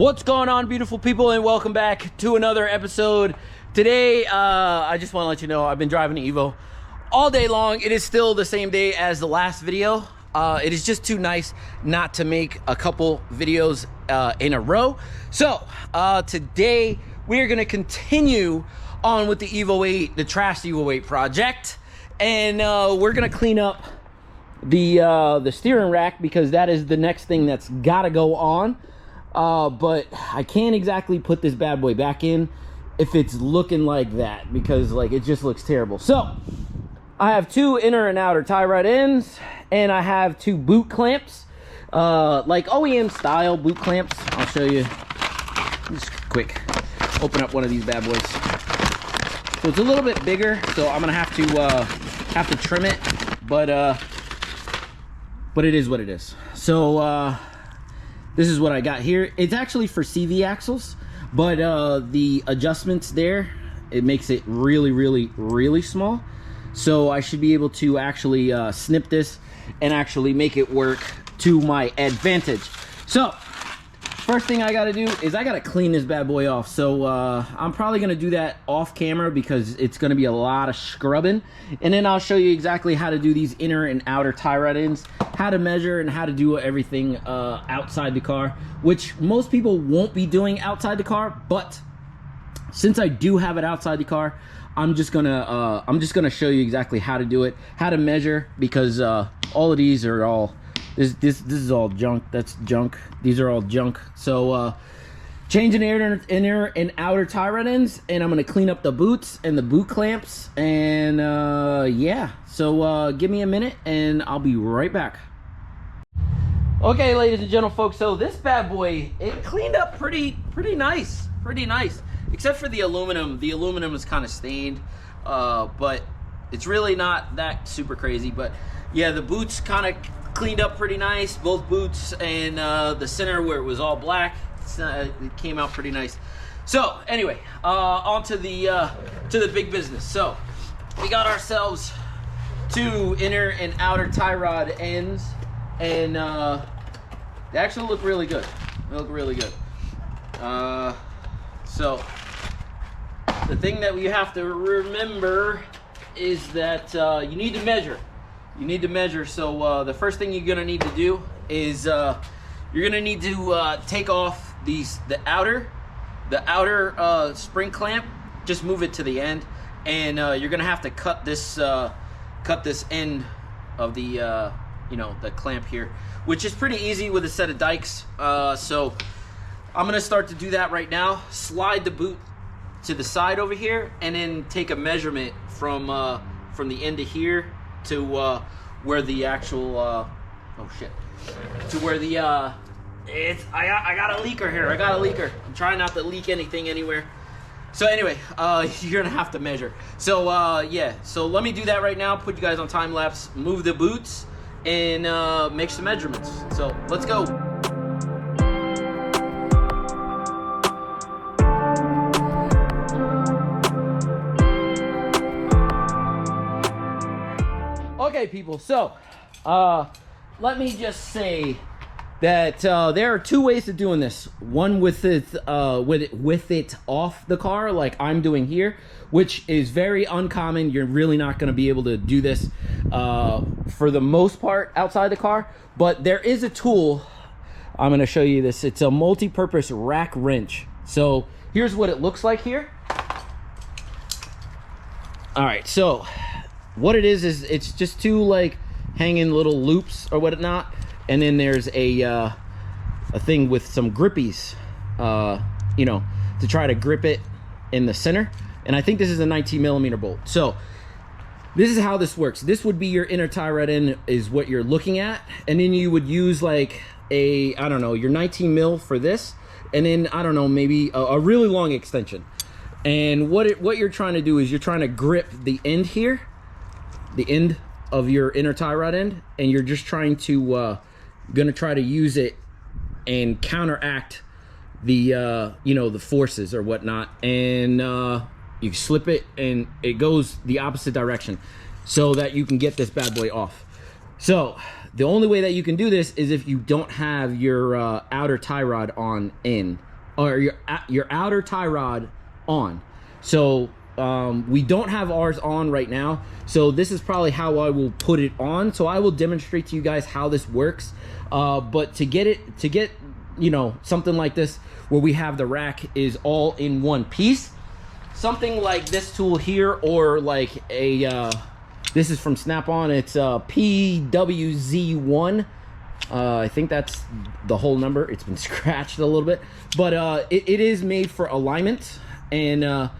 What's going on, beautiful people, and welcome back to another episode. Today, I just want to let you know I've been driving the Evo all day long. It is still the same day as the last video. It is just too nice not to make a couple videos in a row. So, today we are going to continue on with the Evo 8, the Trash Evo 8 project. And we're going to clean up the steering rack because that is the next thing that's got to go on. But I can't exactly put this bad boy back in if it's looking like that, because like it just looks terrible. So I have two inner and outer tie rod ends, and I have two boot clamps, like OEM style boot clamps. I'll show you just quick. Open up one of these bad boys. So it's a little bit bigger, so I'm gonna have to trim it, but it is what it is. So this is what I got here. It's actually for CV axles, but the adjustments there, it makes it really small. So I should be able to actually snip this and actually make it work to my advantage. So first thing I gotta do is I gotta clean this bad boy off. So I'm probably gonna do that off camera because it's gonna be a lot of scrubbing. And then I'll show you exactly how to do these inner and outer tie rod ends, how to measure and how to do everything outside the car, which most people won't be doing outside the car. But since I do have it outside the car, I'm just gonna show you exactly how to do it, how to measure, because all of these are all this is all junk. That's junk. These are all junk. So changing inner and outer tie rod ends, and I'm gonna clean up the boots and the boot clamps, and yeah. So give me a minute and I'll be right back. Okay, ladies and gentlemen, folks, so this bad boy, it cleaned up pretty nice, except for the aluminum. The aluminum is kind of stained, but it's really not that super crazy. But yeah, the boots kind of cleaned up pretty nice, both boots, and the center where it was all black, it came out pretty nice. So anyway, on to the big business. So we got ourselves two inner and outer tie rod ends, and they actually look really good. They look really good. So the thing that we have to remember is that you need to measure. You need to measure. So the first thing you're gonna need to do is you're gonna need to take off the outer spring clamp. Just move it to the end, and you're gonna have to cut this end of the the clamp here, which is pretty easy with a set of dikes. So I'm gonna start to do that right now. Slide the boot to the side over here, and then take a measurement from the end of here to where the actual to where the I got a leaker here. I got a leaker. I'm trying not to leak anything anywhere. So anyway, you're gonna have to measure. So yeah, so let me do that right now. Put you guys on time lapse. Move the boots and make some measurements. So let's go. Okay, people, so let me just say that there are two ways of doing this. One with it off the car, like I'm doing here, which is very uncommon. You're really not going to be able to do this for the most part outside the car. But there is a tool. I'm going to show you this. It's a multi-purpose rack wrench. So here's what it looks like here. All right, so what it is it's just two like hanging little loops or whatnot, and then there's a thing with some grippies, to try to grip it in the center. And I think this is a 19mm bolt. So this is how this works. This would be your inner tie rod end, is what you're looking at, and then you would use like your 19mm for this, and then maybe a really long extension. And what you're trying to do is you're trying to grip the end here, the end of your inner tie rod end, and you're just trying to gonna try to use it and counteract the the forces or whatnot, and you slip it and it goes the opposite direction so that you can get this bad boy off. So the only way that you can do this is if you don't have your outer tie rod on in. or your outer tie rod on. So we don't have ours on right now, so this is probably how I will put it on. So I will demonstrate to you guys how this works, but to get you know, something like this where we have the rack is all in one piece, something like this tool here, or like a this is from Snap-on, it's PWZ1. I think that's the whole number. It's been scratched a little bit, but it is made for alignment, and I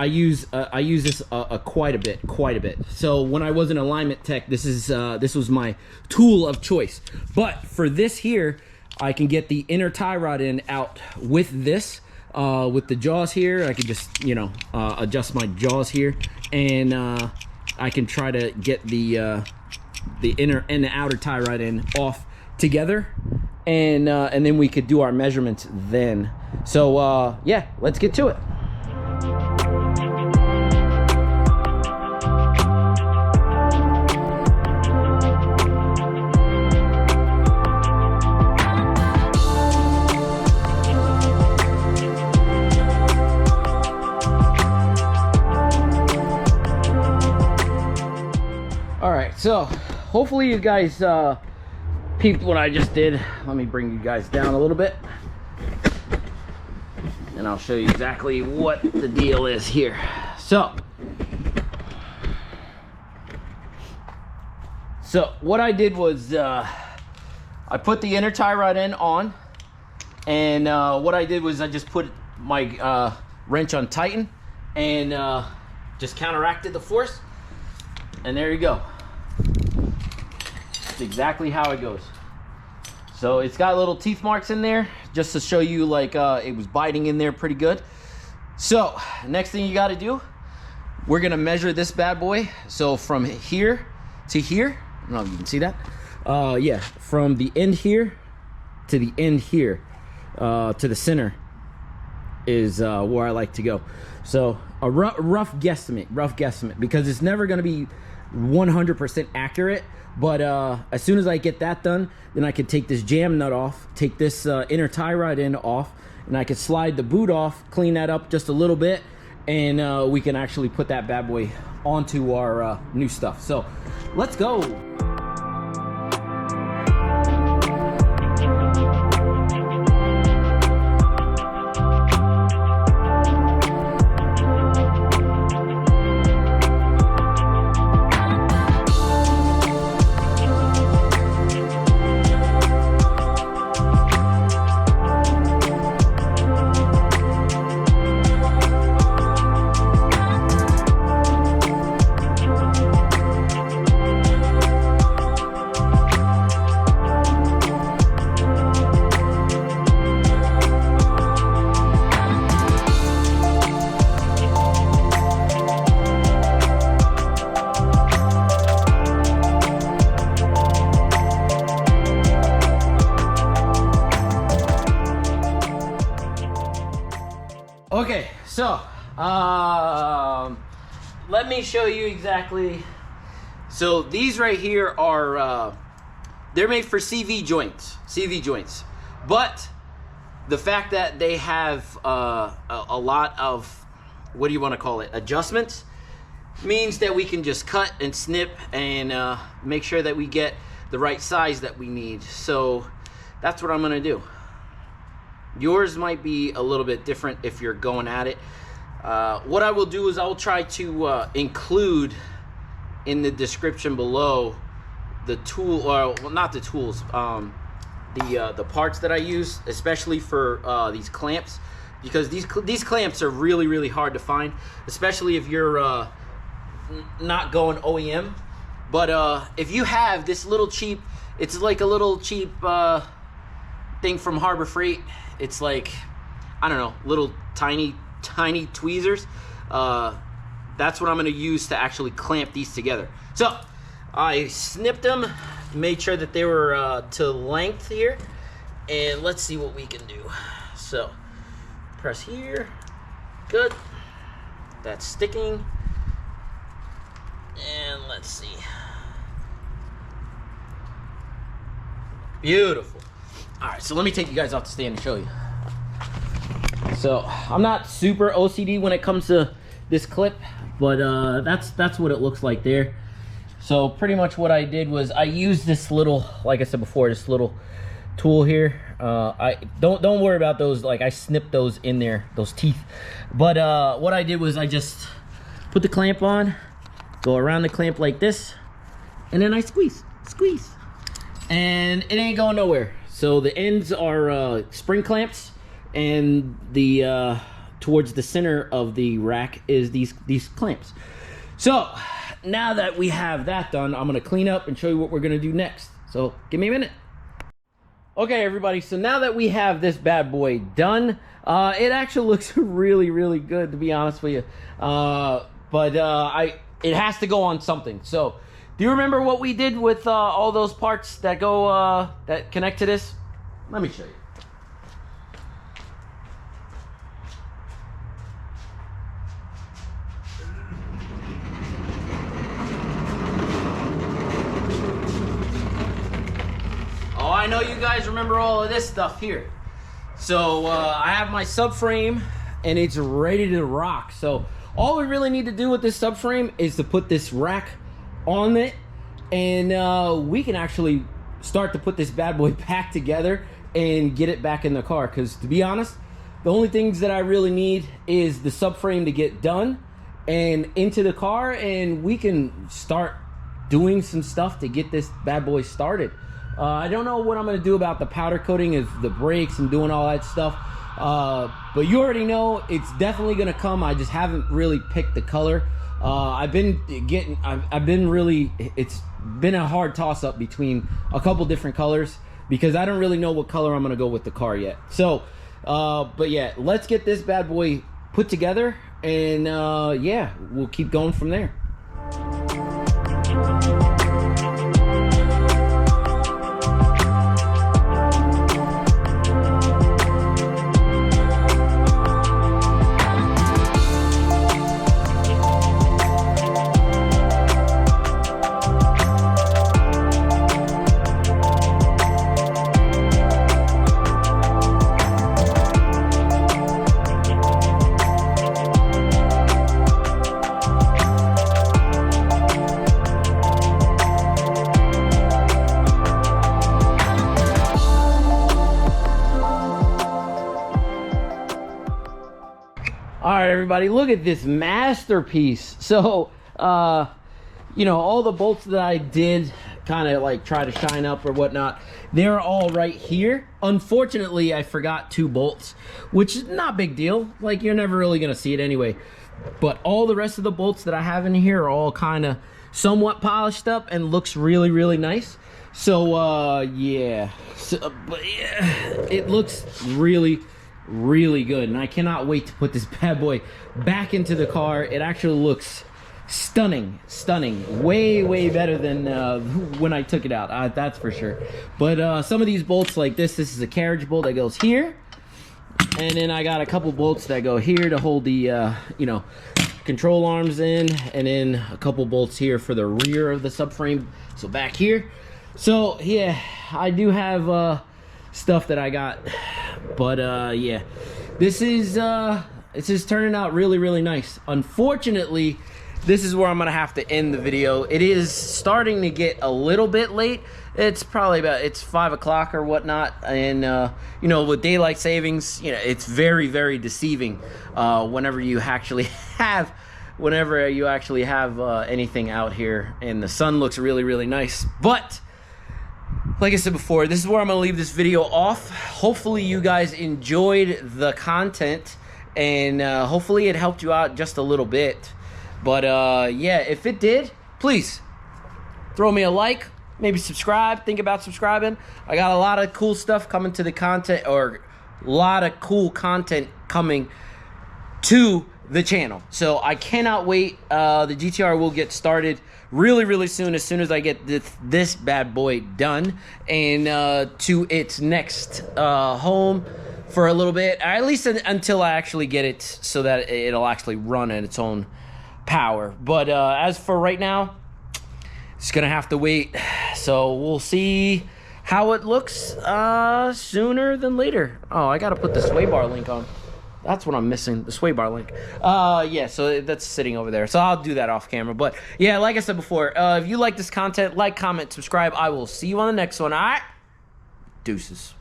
use this quite a bit. So when I was an alignment tech, this was my tool of choice. But for this here, I can get the inner tie rod in out with this, with the jaws here. I can just, you know, adjust my jaws here, and I can try to get the inner and the outer tie rod in off together, and then we could do our measurements then. So yeah, let's get to it. All right, so hopefully you guys peeped what I just did. Let me bring you guys down a little bit, and I'll show you exactly what the deal is here. So what I did was I put the inner tie rod in on, and what I did was I just put my wrench on tighten, and just counteracted the force, and there you go. That's exactly how it goes. So it's got little teeth marks in there just to show you like it was biting in there pretty good. So next thing you got to do, we're gonna measure this bad boy. So from here to here, I don't know if you can see that. Yeah, from the end here to the end here, to the center is where I like to go. So a rough guesstimate, because it's never gonna be 100% accurate. But as soon as I get that done, then I can take this jam nut off, take this inner tie rod end off, and I can slide the boot off, clean that up just a little bit, and we can actually put that bad boy onto our new stuff. So let's go. Okay, so let me show you exactly. So these right here are they're made for CV joints, but the fact that they have a lot of, what do you want to call it, adjustments, means that we can just cut and snip and make sure that we get the right size that we need. So that's what I'm gonna do. Yours might be a little bit different if you're going at it. What I will do is I'll try to include in the description below the tool, or well, not the tools, the parts that I use, especially for these clamps, because these clamps are really hard to find, especially if you're not going OEM. But if you have this little cheap, it's like a little cheap thing from Harbor Freight. It's like, I don't know, little tiny tweezers. That's what I'm gonna use to actually clamp these together. So I snipped them, made sure that they were to length here, and let's see what we can do. So press here, good, that's sticking, and let's see, beautiful. All right, so let me take you guys off the stand and show you. So I'm not super OCD when it comes to this clip, but that's what it looks like there. So pretty much what I did was I used this little, like I said before, this little tool here. I don't worry about those, like I snipped those in there, those teeth. But what I did was I just put the clamp on, go around the clamp like this, and then I squeeze, and it ain't going nowhere. So the ends are spring clamps, and the towards the center of the rack is these clamps. So now that we have that done, I'm gonna clean up and show you what we're gonna do next. So give me a minute. Okay, everybody, so now that we have this bad boy done, it actually looks really good, to be honest with you. It has to go on something. So do you remember what we did with all those parts that go that connect to this? Let me show you. Oh, I know you guys remember all of this stuff here. So I have my subframe and it's ready to rock. So all we really need to do with this subframe is to put this rack on it, and we can actually start to put this bad boy back together and get it back in the car. Because to be honest, the only things that I really need is the subframe to get done and into the car, and we can start doing some stuff to get this bad boy started. I don't know what I'm gonna do about the powder coating of the brakes and doing all that stuff, but you already know it's definitely gonna come. I just haven't really picked the color. It's been a hard toss up between a couple different colors because I don't really know what color I'm gonna go with the car yet. So, but yeah, let's get this bad boy put together, and yeah, we'll keep going from there. All right, everybody, look at this masterpiece. So, you know, all the bolts that I did kind of like try to shine up or whatnot, they're all right here. Unfortunately, I forgot 2 bolts, which is not a big deal. Like, you're never really going to see it anyway. But all the rest of the bolts that I have in here are all kind of somewhat polished up and looks really nice. So, yeah. But yeah, it looks really good, and I cannot wait to put this bad boy back into the car. It actually looks stunning, way better than when I took it out, that's for sure. But some of these bolts, like this is a carriage bolt that goes here, and then I got a couple bolts that go here to hold the you know, control arms in, and then a couple bolts here for the rear of the subframe, so back here. So yeah, I do have stuff that I got, but yeah, this is turning out really nice. Unfortunately, this is where I'm gonna have to end the video. It is starting to get a little bit late. It's probably it's 5 o'clock or whatnot, and you know, with daylight savings, you know, it's very deceiving whenever you actually have anything out here and the sun looks really nice. But like I said before, this is where I'm gonna leave this video off. Hopefully you guys enjoyed the content, and hopefully it helped you out just a little bit. But yeah, if it did, please throw me a like, maybe subscribe, think about subscribing. I got a lot of cool stuff coming to the content, or a lot of cool content coming to the channel. So I cannot wait. The GTR will get started really soon, as soon as I get this bad boy done and to its next home for a little bit, at least until I actually get it so that it'll actually run at its own power. But as for right now, it's gonna have to wait. So we'll see how it looks sooner than later. Oh, I gotta put the sway bar link on. That's what I'm missing, the sway bar link. Yeah, so that's sitting over there. So I'll do that off camera. But yeah, like I said before, if you like this content, like, comment, subscribe. I will see you on the next one. All right? Deuces.